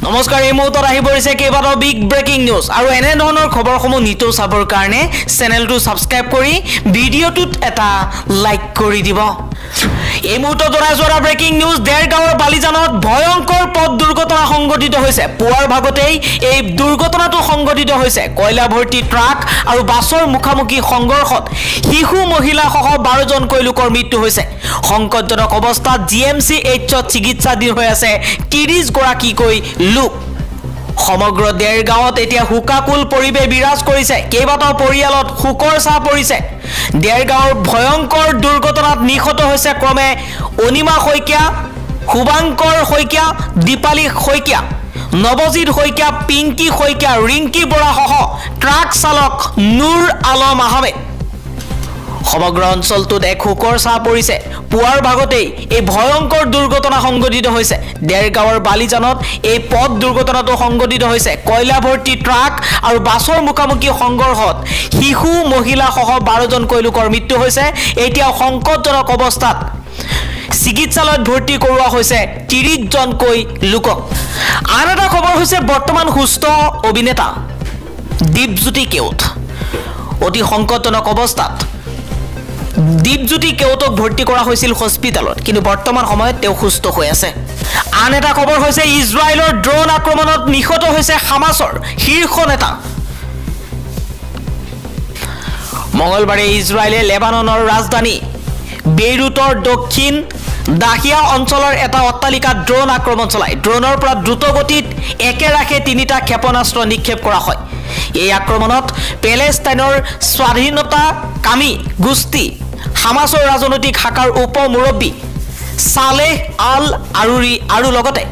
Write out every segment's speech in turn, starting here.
নমস্কাৰ এই মুহূৰ্তত আহি পৰিছে কেইবাটাও বিগ ব্ৰেকিং নিউজ আৰু এনে ধৰণৰ খবৰসমূহ নিতৌ চাবৰ কাৰণে চেনেলটো সাবস্ক্ৰাইব কৰি ভিডিঅ'টোত এটা লাইক কৰি দিব এই মুহূৰ্তত জনাজোৰা ব্ৰেকিং নিউজ দেৰগাঁৱৰ বালিজানত ভয়ংকৰ পথ দুৰ্ঘটনা সংঘটিত হৈছে পুৱাৰ ভাগতেই এই দুৰ্ঘটনাটো সংঘটিত হৈছে কয়লা ভৰ্তি ট্ৰাক আৰু বাছৰ মুখামুখি সংঘৰ্ষত শিশু মহিলা সহ 12 জনকৈ লোকৰ মৃত্যু হৈছে সংকটজনক অৱস্থাত জিএমচি এইচত চিকিৎসাধীন হৈ আছে 30 গৰাকীকৈ লোক সমগ্ৰ দেৰগাঁৱত এতিয়া হুকাকুল পৰিৱেশ বিৰাজ কৰিছে কেইবাটাও পৰিয়ালত হুকৰ ছাঁ পৰিছে দেৰগাঁৱৰ ভয়ংকৰ দুৰ্ঘটনাত নিহত হৈছে ক্ৰমে অনিমা শইকীয়া শুভাংকৰ শইকীয়া দীপালী শইকীয়া নৱজিৎ শইকীয়া পিংকি শইকীয়া ৰিংকি বৰা সহ ট্ৰাক চালক নুৰ আলম আহমেদ সমগ্ৰ অঞ্চলটোত এক হুকৰ ছাঁ পৰিছে পুৱাৰ ভাগতেই এই ভয়ংকৰ দুৰ্ঘটনা সংঘটিত হৈছে দেৰগাঁৱৰ বালিজানত এই পথ দুৰ্ঘটনাটো সংঘটিত হৈছে কয়লা ভৰ্তি ট্ৰাক আৰু বাছৰ মুখামুখি সংঘৰ্ষত শিশু মহিলা সহ 12 জনকৈ লোকৰ মৃত্যু হৈছে এতিয়া সংকটজনক অৱস্থাত চিকিৎসালয়ত ভৰ্তি কৰোৱা হৈছে 30 জনকৈ লোকক আন এটা খবৰ হৈছে বৰ্তমান সুস্থ অভিনেতা দীপজ্যোতি কেওট অতি সংকটজনক অৱস্থাত দীপজ্যোতি কেওটক ভৰ্তি কৰা হৈছিল হস্পিটালত কিন্তু বৰ্তমান সময়ত তেওঁ সুস্থ হৈ আছে আন এটা খবৰ হৈছে ইজৰাইলৰ ড্ৰোন আক্ৰমণত নিহত হৈছে হামাছৰ শীৰ্ষ নেতা মঙ্গলবাৰে ইজৰাইলে লেবাননৰ ৰাজধানী বেইৰুটৰ দক্ষিণ দাহিয়া অঞ্চলৰ এটা অট্টালিকাত ড্ৰোন আক্ৰমণ চলায় ড্ৰোনৰ পৰা দ্ৰুতগতিত একেৰাখে 3টা ক্ষেপণাস্ত্ৰ নিক্ষেপ কৰা হয় এই আক্ৰমণত পেলেষ্টাইনৰ স্বাধীনতাকামী গোষ্ঠী হামাছৰ ৰাজনৈতিক শাখাৰ উপ-মুৰব্বী সালেহ আল আৰুৰি আৰু লগতে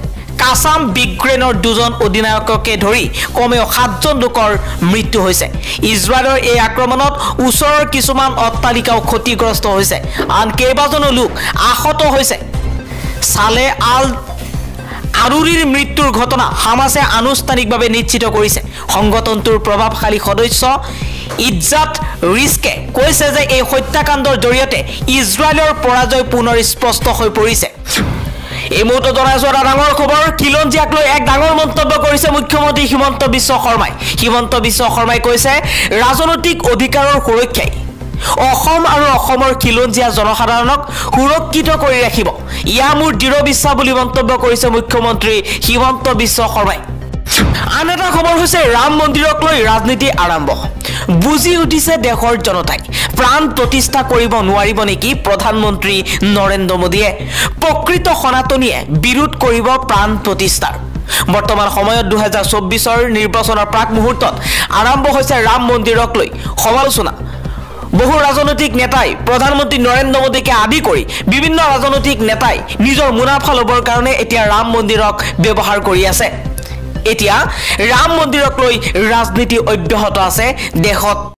কাছাম বিগ্ৰেনৰ 2 জন অধিনায়ককে ধৰি কমেও 7 জন লোকৰ মৃত্যু হৈছে ইজৰাইলৰ এই আক্ৰমণত ওচৰৰ কিছুমান অট্টালিকাও ক্ষতিগ্ৰস্ত হৈছে আন কেইবাজনো লোক আহত হৈছে সালেহ আল আৰুৰিৰ মৃত্যুৰ ঘটনা হামাছে আনুষ্ঠানিকভাৱে নিশ্চিত কৰিছে সংগঠনটোৰ প্ৰভাৱশালী সদস্য ইজ্জাত ৰিস্কে কৈছে যে এই হত্যাকাণ্ডৰ জৰিয়তে ইজৰাইলৰ পৰাজয় পুনৰ স্পষ্ট হৈ পৰিছে এই মুহূৰ্তত জনাইছো এটা ডাঙৰ খবৰ খিলঞ্জীয়াক লৈ এক ডাঙৰ মন্তব্য কৰিছে মুখ্যমন্ত্ৰী হিমন্ত বিশ্ব শৰ্মাই কৈছে ৰাজনৈতিক অধিকাৰৰ সুৰক্ষাই অসম আৰু অসমৰ খিলঞ্জীয়া জনসাধাৰণক সুৰক্ষিত কৰি ৰাখিব ইয়া মোৰ দৃঢ় বিশ্বাস বুলি মন্তব্য কৰিছে মুখ্যমন্ত্ৰী হিমন্ত বিশ্ব শৰ্মাই আন এটা খবৰ হৈছে ৰাম মন্দিৰক লৈ ৰাজনীতি আৰম্ভ বুজি উঠিছে দেশৰ জনতাই প্ৰাণ প্ৰতিষ্ঠা কৰিব নোৱাৰিব নেকি প্ৰধানমন্ত্ৰী নৰেন্দ্ৰ মোদীয়ে প্ৰকৃত সনাতনীয়ে বিৰোধ কৰিব প্ৰাণ প্ৰতিষ্ঠাৰ বৰ্তমান সময়ত 2024ৰ নিৰ্বাচনৰ প্ৰাক মুহূৰ্তত আৰম্ভ হৈছে ৰাম মন্দিৰক লৈ সমালোচনা বহু ৰাজনৈতিক নেতাই প্ৰধানমন্ত্ৰী নৰেন্দ্ৰ মোদীকে আদি কৰি বিভিন্ন ৰাজনৈতিক নেতাই নিজৰ মুনাফা লবৰ কাৰণে এতিয়া ৰাম মন্দিৰক ব্যৱহাৰ কৰি আছে এতিয়া ৰাম মন্দিৰক লৈ ৰাজনীতি অব্যাহত আছে দেশত